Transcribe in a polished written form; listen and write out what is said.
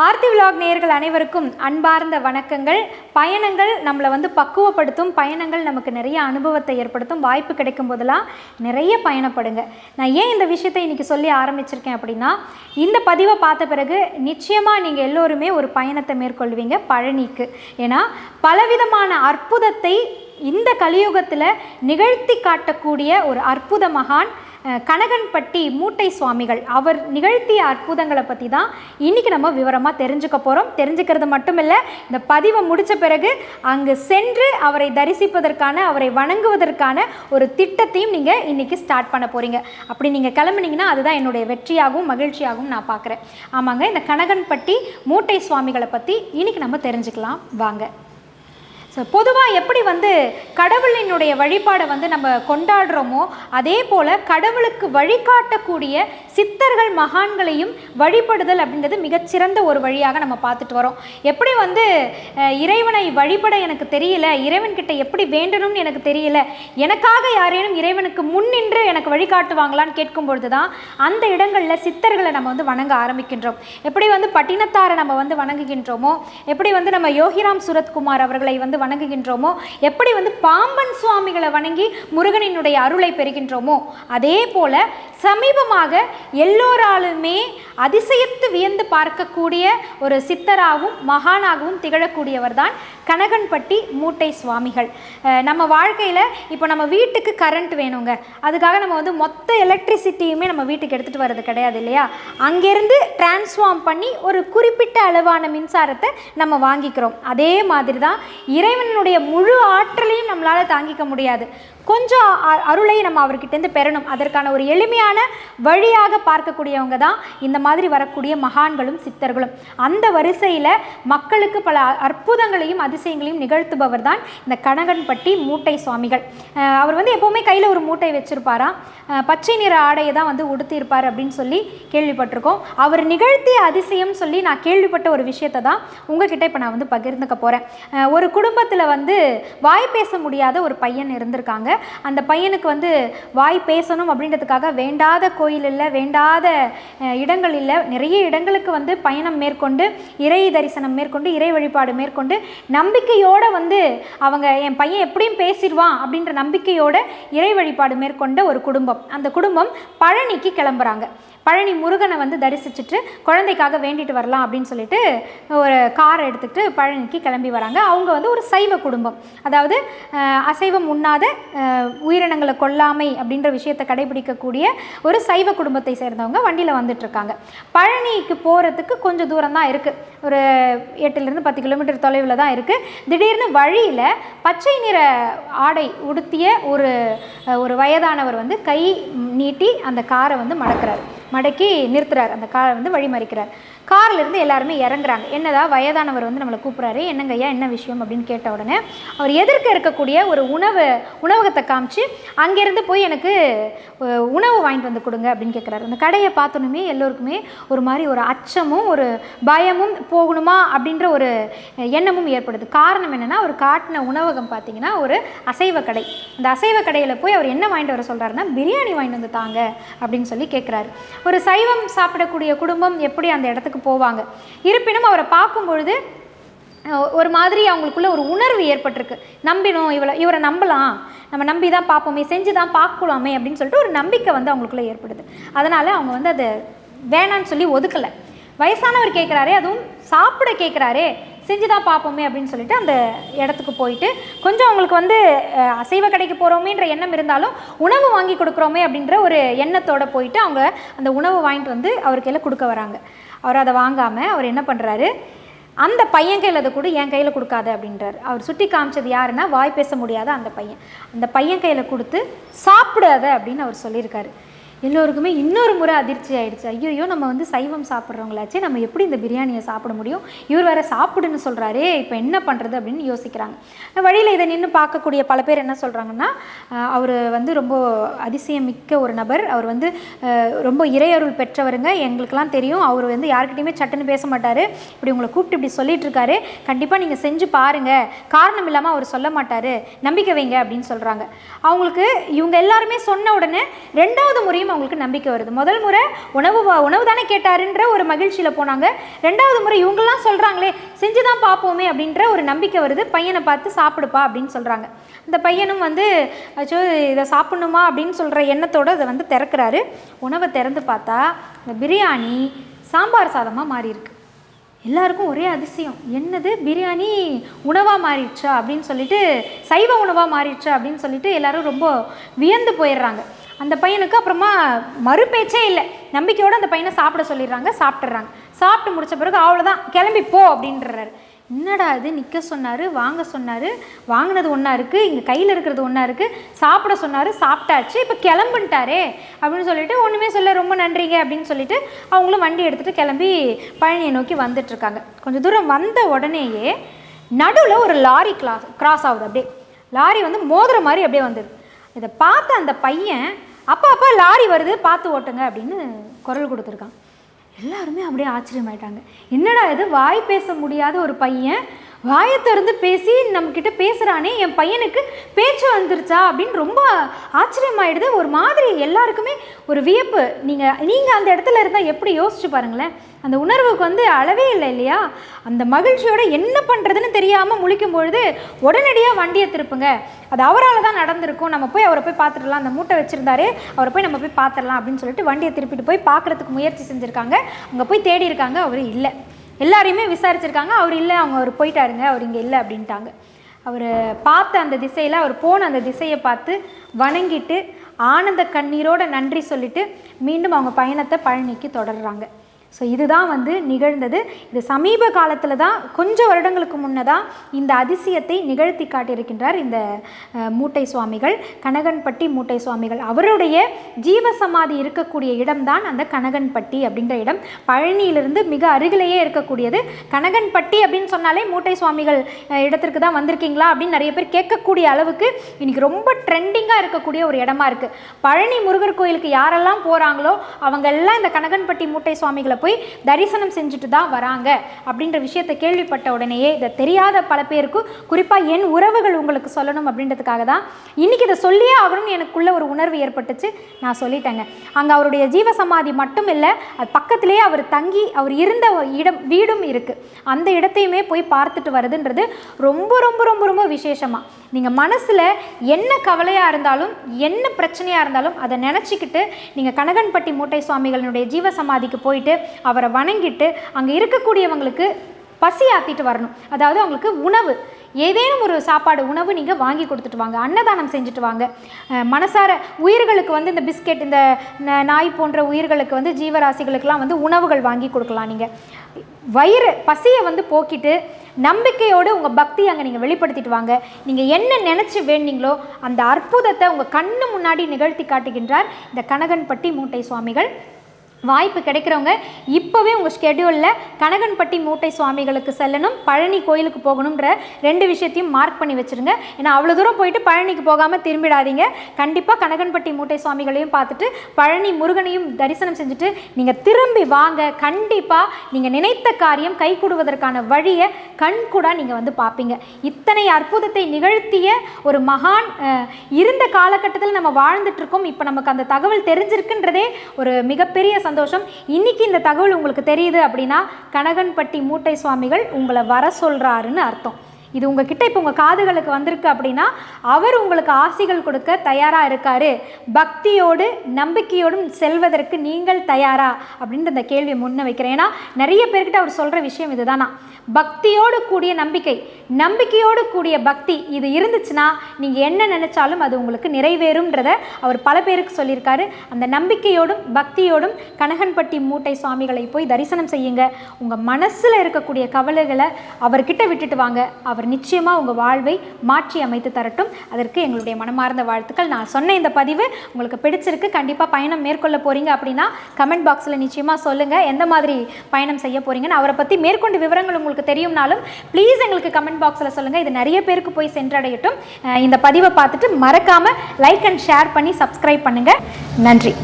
Aarthi vlog நேயர்கள் அனைவருக்கும் அன்பார்ந்த வணக்கங்கள். பயணங்கள் நம்மளை பக்குவப்படுத்தும், பயணங்கள் நமக்கு நிறைய அனுபவத்தை ஏற்படுத்தும். வாய்ப்பு கிடைக்கும் போதெல்லாம் நிறைய பயணப்படுங்க. நான் ஏன் இந்த விஷயத்தை இன்றைக்கி சொல்லி ஆரம்பிச்சிருக்கேன் அப்படின்னா, இந்த பதிவை பார்த்த பிறகு நிச்சயமாக நீங்கள் எல்லோருமே ஒரு பயணத்தை மேற்கொள்வீங்க பழனிக்கு. ஏன்னா பலவிதமான அற்புதத்தை இந்த கலியுகத்தில் நிகழ்த்தி காட்டக்கூடிய ஒரு அற்புத மகான் கனகன்பட்டி மூட்டை சுவாமிகள். அவர் நிகழ்த்திய அற்புதங்களை பற்றி தான் இன்றைக்கி நம்ம விவரமாக தெரிஞ்சுக்க போகிறோம். தெரிஞ்சுக்கிறது மட்டும் இல்லை, இந்த பதிவை முடித்த பிறகு அங்கு சென்று அவரை தரிசிப்பதற்கான, அவரை வணங்குவதற்கான ஒரு திட்டத்தையும் நீங்கள் இன்றைக்கி ஸ்டார்ட் பண்ண போகிறீங்க. அப்படி நீங்கள் கிளம்புனீங்கன்னா அதுதான் என்னுடைய வெற்றியாகவும் மகிழ்ச்சியாகவும் நான் பார்க்குறேன். ஆமாங்க, இந்த கனகன்பட்டி மூட்டை சுவாமிகளை பற்றி இன்றைக்கி நம்ம தெரிஞ்சுக்கலாம் வாங்க. பொதுவாக எப்படி கடவுளினுடைய வழிபாடை நம்ம கொண்டாடுறோமோ, அதே போல் கடவுளுக்கு வழிகாட்டக்கூடிய சித்தர்கள் மகான்களையும் வழிபடுதல் அப்படின்றது மிகச்சிறந்த ஒரு வழியாக நம்ம பார்த்துட்டு வரோம். எப்படி இறைவனை வழிபட எனக்கு தெரியல, இறைவன்கிட்ட எப்படி வேண்டணும்னு எனக்கு தெரியல, எனக்காக யாரேனும் இறைவனுக்கு முன்னின்று எனக்கு வழிகாட்டுவாங்களான்னு கேட்கும் பொழுது தான் அந்த இடங்களில் சித்தர்களை நம்ம வணங்க ஆரம்பிக்கின்றோம். எப்படி பட்டினத்தாரை நம்ம வணங்குகின்றோமோ, எப்படி நம்ம யோகிராம் சுரத்குமார் அவர்களை வணங்குகின்றோமோ, எப்படி பாம்பன் சுவாமிகளை வணங்கி முருகனினுடைய அருளை பெறுகின்றோமோ, அதே போல சமீபமாக எல்லோராலுமே அதிசயத்து வியந்து பார்க்கக்கூடிய ஒரு சித்தராகவும் மகானாகவும் திகழக்கூடியவர் தான் கனகன்பட்டி மூட்டை சுவாமிகள். நம்ம வாழ்க்கையில் இப்போ நம்ம வீட்டுக்கு கரண்ட் வேணுங்க, அதுக்காக நம்ம மொத்த எலக்ட்ரிசிட்டியுமே நம்ம வீட்டுக்கு எடுத்துகிட்டு வர்றது கிடையாது இல்லையா? அங்கேருந்து டிரான்ஸ்ஃபார்ம் பண்ணி ஒரு குறிப்பிட்ட அளவான மின்சாரத்தை நம்ம வாங்கிக்கிறோம். அதே மாதிரி தான் இறைவனுடைய முழு ஆற்றலையும் நம்மளால் தாங்கிக்க முடியாது. கொஞ்சம் அருளை நம்ம அவர்கிட்டேருந்து பெறணும். அதற்கான ஒரு எளிமையான வழியாக பார்க்கக்கூடியவங்க தான் இந்த மாதிரி வரக்கூடிய மகான்களும் சித்தர்களும். அந்த வரிசையில் மக்களுக்கு பல அற்புதங்களையும் அதிசயங்களையும் நிகழ்த்துபவர் தான் இந்த கனகன்பட்டி மூட்டை சுவாமிகள். அவர் எப்போவுமே கையில் ஒரு மூட்டை வச்சுருப்பாராம். பச்சை நிற ஆடையை தான் உடுத்தியிருப்பார் அப்படின்னு சொல்லி கேள்விப்பட்டிருக்கோம். அவர் நிகழ்த்திய அதிசயம் சொல்லி நான் கேள்விப்பட்ட ஒரு விஷயத்தை தான் உங்ககிட்ட இப்போ நான் பகிர்ந்துக்க போகிறேன். ஒரு குடும்பத்தில் வாய் பேச முடியாத ஒரு பையன் இருந்திருக்காங்க. அந்த பையனுக்கு வாய் பேசணும் அப்படின்றதுக்காக வேண்டாத கோயில் இல்லை, வேண்டாத இடங்கள் இல்லை, நிறைய இடங்களுக்கு பயணம் மேற்கொண்டு இறை தரிசனம் மேற்கொண்டு இறை வழிபாடு மேற்கொண்டு நம்பிக்கையோடு அவங்க என் பையன் எப்படியும் பேசிடுவான் அப்படின்ற நம்பிக்கையோடு இறை வழிபாடு மேற்கொண்ட ஒரு குடும்பம். அந்த குடும்பம் பழனிக்கு கிளம்புறாங்க. பழனி முருகனை தரிசிச்சுட்டு குழந்தைக்காக வேண்டிட்டு வரலாம் அப்படின்னு சொல்லிட்டு ஒரு காரை எடுத்துகிட்டு பழனிக்கு கிளம்பி வராங்க. அவங்க ஒரு சைவ குடும்பம், அதாவது அசைவம் உண்ணாத உயிரினங்களை கொல்லாமை அப்படின்ற விஷயத்தை கடைபிடிக்கக்கூடிய ஒரு சைவ குடும்பத்தை சேர்ந்தவங்க வண்டியில் வந்துட்டுருக்காங்க. பழனிக்கு போகிறதுக்கு கொஞ்சம் தூரம் தான் இருக்குது, ஒரு 8 to 10 கிலோமீட்டர் தொலைவில் தான் இருக்குது. திடீர்னு வழியில் பச்சை நிற ஆடை உடுத்திய ஒரு வயதானவர் கை நீட்டி அந்த காரை மடக்கி நிறுத்துறார். அந்த காரை வழிமறிக்கிறார். காரிலிருந்து எல்லாருமே இறங்குறாங்க. என்னதா வயதானவர் நம்மளை கூப்பிட்றாரு, என்னங்க ஐயா என்ன விஷயம் அப்படின்னு கேட்ட உடனே அவர் எதிர்க்க இருக்கக்கூடிய ஒரு உணவகத்தை காமிச்சு அங்கேருந்து போய் எனக்கு உணவு வாங்கிட்டு கொடுங்க அப்படின்னு கேட்குறாரு. அந்த கடையை பார்த்தோன்னுமே எல்லோருக்குமே ஒரு மாதிரி ஒரு அச்சமும் ஒரு பயமும், போகணுமா அப்படின்ற ஒரு எண்ணமும் ஏற்படுது. காரணம் என்னென்னா, அவர் காட்டின உணவகம் பார்த்திங்கன்னா ஒரு அசைவ கடை. அந்த அசைவ கடையில் போய் அவர் என்ன வாங்கிட்டு வர சொல்கிறாருன்னா, பிரியாணி வாங்கிட்டு தாங்க அப்படின்னு சொல்லி கேட்குறாரு. ஒரு சைவம் சாப்பிடக்கூடிய குடும்பம் எப்படி அந்த இடத்துக்கு போவாங்க? இருப்பினும் அவரை பார்க்கும் பொழுது ஒரு மாதிரி அவங்களுக்குள்ள ஒரு உணர்வு ஏற்பட்டிருக்கு. நம்பினோம், இவரை நம்பலாம், நம்ம நம்பி தான் பார்ப்போமே, செஞ்சு தான் பார்க்கலாமே அப்படின்னு சொல்லிட்டு ஒரு நம்பிக்கை அவங்களுக்குள்ள ஏற்படுது. அதனால் அவங்க அதை வேணான்னு சொல்லி ஒதுக்கலை. வயசானவர் கேட்குறாரே, அதுவும் சாப்பிட கேட்குறாரே, செஞ்சு தான் பார்ப்போமே அப்படின்னு சொல்லிட்டு அந்த இடத்துக்கு போயிட்டு கொஞ்சம் அவங்களுக்கு அசைவ கடைக்கு போகிறோமேன்ற எண்ணம் இருந்தாலும் உணவு வாங்கி கொடுக்குறோமே அப்படின்ற ஒரு எண்ணத்தோடு போயிட்டு அவங்க அந்த உணவு வாங்கிட்டு அவருக்கு எல்லாம் கொடுக்க வராங்க. அவர் அதை வாங்காமல் அவர் என்ன பண்ணுறாரு, அந்த பையன் கையில் அதை கூட என் கையில் கொடுக்காத அப்படின்றார். அவர் சுட்டி காமிச்சது யாருன்னா, வாய் பேச முடியாத அந்த பையன் கையில் கொடுத்து சாப்பிடாத அப்படின்னு அவர் சொல்லியிருக்காரு. எல்லோருக்குமே இன்னொரு முறை அதிர்ச்சி ஆகிடுச்சு. ஐயோ, நம்ம சைவம் சாப்பிட்றவங்களாச்சே, நம்ம எப்படி இந்த பிரியாணியை சாப்பிட முடியும், இவர் வேறு சாப்பிடுன்னு சொல்கிறாரே, இப்போ என்ன பண்ணுறது அப்படின்னு யோசிக்கிறாங்க. வழியில் இதை நின்று பார்க்கக்கூடிய பல பேர் என்ன சொல்கிறாங்கன்னா, அவர் ரொம்ப அதிசயம் மிக்க ஒரு நபர், அவர் ரொம்ப இறையருள் பெற்றவருங்க, எங்களுக்கெல்லாம் தெரியும், அவர் யார்கிட்டையுமே சட்டுன்னு பேச மாட்டார், இப்படி உங்களை கூப்பிட்டு இப்படி சொல்லிட்டு இருக்காரு, கண்டிப்பாக நீங்கள் செஞ்சு பாருங்கள், காரணம் இல்லாமல் அவர் சொல்ல மாட்டார், நம்பிக்கை வைங்க அப்படின்னு சொல்கிறாங்க. அவங்களுக்கு இவங்க எல்லாருமே சொன்ன உடனே 2வது முறையும் மறுபடியும் அவங்களுக்கு நம்பிக்கை வருது. முதல் முறை உணவு தானே கேட்டாருன்ற ஒரு மகிழ்ச்சியில் போனாங்க. 2வது முறை இவங்கெல்லாம் சொல்கிறாங்களே செஞ்சு தான் பார்ப்போமே அப்படின்ற ஒரு நம்பிக்கை வருது. பையனை பார்த்து சாப்பிடுப்பா அப்படின்னு சொல்கிறாங்க. அந்த பையனும் வந்து அச்சோ இதை சாப்பிட்ணுமா அப்படின்னு சொல்கிற எண்ணத்தோடு அதை வந்து திறக்கிறாரு. உணவை திறந்து பார்த்தா இந்த பிரியாணி சாம்பார் சாதமாக மாறி இருக்கு. எல்லாருக்கும் ஒரே அதிசயம், என்னது பிரியாணி உணவாக மாறிடுச்சா அப்படின்னு சொல்லிட்டு, சைவ உணவாக மாறிடுச்சா அப்படின்னு சொல்லிட்டு எல்லாரும் ரொம்ப வியந்து போயிடுறாங்க. அந்த பையனுக்கு அப்புறமா மறுபேச்சே இல்லை, நம்பிக்கையோடு அந்த பையனை சாப்பிட சொல்லிடுறாங்க. சாப்பிட்றாங்க. சாப்பிட்டு முடித்த பிறகு அவ்வளோதான் கிளம்பி போ அப்படின்றாரு. என்னடா இது, நிற்க சொன்னார், வாங்க சொன்னார், வாங்கினது ஒன்றா இருக்குது, இங்கே கையில் இருக்கிறது ஒன்றா இருக்குது, சாப்பிட சொன்னார், சாப்பிட்டாச்சு, இப்போ கிளம்புன்ட்டாரே அப்படின்னு சொல்லிட்டு ஒன்றுமே சொல்ல ரொம்ப நன்றிங்க அப்படின்னு சொல்லிட்டு அவங்களும் வண்டி எடுத்துகிட்டு கிளம்பி பழனியை நோக்கி வந்துட்டுருக்காங்க. கொஞ்சம் தூரம் வந்த உடனேயே நடுவில் ஒரு லாரி கிராஸ் ஆகுது. அப்படியே லாரி வந்து மோதுற மாதிரி அப்படியே வந்துடுது. இதை பார்த்த அந்த பையன் அப்பா லாரி வருது பார்த்து ஓட்டுங்க அப்படின்னு குரல் கொடுத்துருக்கான். எல்லாருமே அப்படியே ஆச்சரியமாயிட்டாங்க. என்னடா இது, வாய் பேச முடியாத ஒரு பையன் வாயை திறந்து பேசி நம்மக்கிட்ட பேசுகிறானே, என் பையனுக்கு பேச்சு வந்துருச்சா அப்படின்னு ரொம்ப ஆச்சரியமாயிடுது. ஒரு மாதிரி எல்லாருக்குமே ஒரு வியப்பு. நீங்கள் அந்த இடத்துல இருந்தால் எப்படி யோசிச்சு பாருங்களேன். அந்த உணர்வுக்கு வந்து அளவே இல்லை இல்லையா? அந்த மகிழ்ச்சியோட என்ன பண்ணுறதுன்னு தெரியாமல் முழிக்கும் பொழுது உடனடியாக வண்டியை திருப்புங்க, அது அவரால் தான் நடந்திருக்கும், நம்ம போய் அவரை போய் பார்த்துடலாம், அந்த மூட்டை வச்சுருந்தாரு அவரை போய் நம்ம போய் பார்த்துடலாம் அப்படின்னு சொல்லிட்டு வண்டியை திருப்பிட்டு போய் பார்க்குறதுக்கு முயற்சி செஞ்சுருக்காங்க. அங்கே போய் தேடி இருக்காங்க, அவர் இல்லை. எல்லாரையுமே விசாரிச்சிருக்காங்க, அவர் இல்லை, அவர் போயிட்டாருங்க, அவர் இங்கே இல்லை அப்படின்ட்டாங்க. அவர் பார்த்த அந்த திசையில், அவர் போன அந்த திசையை பார்த்து வணங்கிட்டு ஆனந்த கண்ணீரோட நன்றி சொல்லிட்டு மீண்டும் அவங்க பயணத்தை பழனிக்கு தொடர்றாங்க. ஸோ இதுதான் வந்து நிகழ்ந்தது. இது சமீப காலத்தில் தான், கொஞ்சம் வருடங்களுக்கு முன்னதான் இந்த அதிசயத்தை நிகழ்த்தி காட்டியிருக்கின்றார் இந்த மூட்டை சுவாமிகள், கனகன்பட்டி மூட்டை சுவாமிகள். அவருடைய ஜீவசமாதி இருக்கக்கூடிய இடம்தான் அந்த கனகன்பட்டி அப்படின்ற இடம். பழனியிலிருந்து மிக அருகிலேயே இருக்கக்கூடியது. கனகன்பட்டி அப்படின்னு சொன்னாலே மூட்டை சுவாமிகள் இடத்திற்கு தான் வந்திருக்கீங்களா அப்படின்னு நிறைய பேர் கேட்கக்கூடிய அளவுக்கு இன்றைக்கி ரொம்ப ட்ரெண்டிங்காக இருக்கக்கூடிய ஒரு இடமா இருக்குது. பழனி முருகர் கோயிலுக்கு யாரெல்லாம் போகிறாங்களோ அவங்கெல்லாம் இந்த கனகன்பட்டி மூட்டை சுவாமிகளை போய் தரிசனம் செஞ்சுட்டு தான் வராங்க அப்படின்ற விஷயத்தை கேள்விப்பட்ட உடனேயே, இதை தெரியாத பல பேருக்கு, குறிப்பாக என் உறவுகள் உங்களுக்கு சொல்லணும் அப்படின்றதுக்காக தான் இன்றைக்கி இதை சொல்லியே ஆகணும்னு எனக்குள்ள ஒரு உணர்வு ஏற்பட்டுச்சு. நான் சொல்லிட்டேங்க. அங்கே அவருடைய ஜீவசமாதி மட்டும் இல்லை, அது பக்கத்திலே அவர் தங்கி அவர் இருந்த வீடும் இருக்குது. அந்த இடத்தையுமே போய் பார்த்துட்டு வருதுன்றது ரொம்ப ரொம்ப ரொம்ப ரொம்ப விசேஷமாக. நீங்கள் மனசில் என்ன கவலையாக இருந்தாலும், என்ன பிரச்சனையாக இருந்தாலும் அதை நினச்சிக்கிட்டு நீங்கள் கனகன்பட்டி மூட்டை சுவாமிகளினுடைய ஜீவசமாதிக்கு போயிட்டு அவரை வணங்கிட்டு அங்கே இருக்கக்கூடியவங்களுக்கு பசி ஆற்றிட்டு வரணும். அதாவது அவங்களுக்கு உணவு, ஏதேனும் ஒரு சாப்பாடு உணவு நீங்கள் வாங்கி கொடுத்துட்டு வாங்க, அன்னதானம் செஞ்சுட்டு வாங்க. மனசார உயிர்களுக்கு வந்து இந்த பிஸ்கெட், இந்த நாய் போன்ற உயிர்களுக்கு வந்து ஜீவராசிகளுக்கெல்லாம் வந்து உணவுகள் வாங்கி கொடுக்கலாம். நீங்கள் வயிறு பசியை வந்து போக்கிட்டு நம்பிக்கையோடு உங்கள் பக்தி அங்கே நீங்கள் வெளிப்படுத்திட்டு வாங்க. நீங்கள் என்ன நினச்சி வேண்டிங்களோ அந்த அற்புதத்தை உங்கள் கண்ணு முன்னாடி நிகழ்த்தி காட்டுகின்றார் இந்த கனகன்பட்டி மூட்டை சுவாமிகள். வாய்ப்பு கிடைக்கிறவங்க இப்போவே உங்கள் ஸ்கெடியூலில் கனகன்பட்டி மூட்டை சுவாமிகளுக்கு செல்லணும், பழனி கோயிலுக்கு போகணுன்ற 2 விஷயத்தையும் மார்க் பண்ணி வச்சுருங்க. ஏன்னா அவ்வளோ தூரம் போயிட்டு பழனிக்கு போகாமல் திரும்பிடாதீங்க. கண்டிப்பாக கனகன்பட்டி மூட்டை சுவாமிகளையும் பார்த்துட்டு பழனி முருகனையும் தரிசனம் செஞ்சுட்டு நீங்கள் திரும்பி வாங்க. கண்டிப்பாக நீங்கள் நினைத்த காரியம் கைகூடுவதற்கான வழியை கண்கூடாக நீங்கள் வந்து பார்ப்பீங்க. இத்தனை அற்புதத்தை நிகழ்த்திய ஒரு மகான் இருந்த காலகட்டத்தில் நம்ம வாழ்ந்துட்டுருக்கோம். இப்போ நமக்கு அந்த தகவல் தெரிஞ்சிருக்குன்றதே ஒரு மிகப்பெரிய சந்தோஷம். இன்னைக்கு இந்த தகவல் உங்களுக்கு தெரியுது அப்படின்னா கனகன்பட்டி மூட்டை சுவாமிகள் உங்களை வர சொல்றாருன்னு அர்த்தம். இது உங்ககிட்ட இப்போ உங்கள் காதுகளுக்கு வந்திருக்கு அப்படின்னா அவர் உங்களுக்கு ஆசிகள் கொடுக்க தயாராக இருக்காரு. பக்தியோடு நம்பிக்கையோடும் செல்வதற்கு நீங்கள் தயாரா அப்படின்ற இந்த கேள்வியை முன்ன வைக்கிறேன். ஏன்னா நிறைய பேர்கிட்ட அவர் சொல்கிற விஷயம் இதுதானா, பக்தியோடு கூடிய நம்பிக்கை, நம்பிக்கையோடு கூடிய பக்தி, இது இருந்துச்சுன்னா நீங்கள் என்ன நினச்சாலும் அது உங்களுக்கு நிறைவேறும்ன்றத அவர் பல பேருக்கு சொல்லியிருக்காரு. அந்த நம்பிக்கையோடும் பக்தியோடும் கனகன்பட்டி மூட்டை சுவாமிகளை போய் தரிசனம் செய்யுங்க. உங்கள் மனசில் இருக்கக்கூடிய கவலைகளை அவர்கிட்ட விட்டுட்டு வாங்க. அவர் நிச்சயமாக உங்கள் வாழ்வை மாற்றி அமைத்து தரட்டும். அதற்கு எங்களுடைய மனமார்ந்த வாழ்த்துக்கள். நான் சொன்ன இந்த பதிவு உங்களுக்கு பிடிச்சிருக்கு, கண்டிப்பாக பயணம் மேற்கொள்ள போகிறீங்க அப்படின்னா கமெண்ட் பாக்ஸில் நிச்சயமாக சொல்லுங்கள் எந்த மாதிரி பயணம் செய்ய போகிறீங்கன்னு. அவரை பற்றி மேற்கொண்டு விவரங்கள் உங்களுக்கு தெரியும்னாலும் ப்ளீஸ் எங்களுக்கு கமெண்ட் பாக்ஸில் சொல்லுங்கள். இது நிறைய பேருக்கு போய் சென்றடையட்டும். இந்த பதிவை பார்த்துட்டு மறக்காமல் லைக் அண்ட் ஷேர் பண்ணி சப்ஸ்கிரைப் பண்ணுங்கள். நன்றி.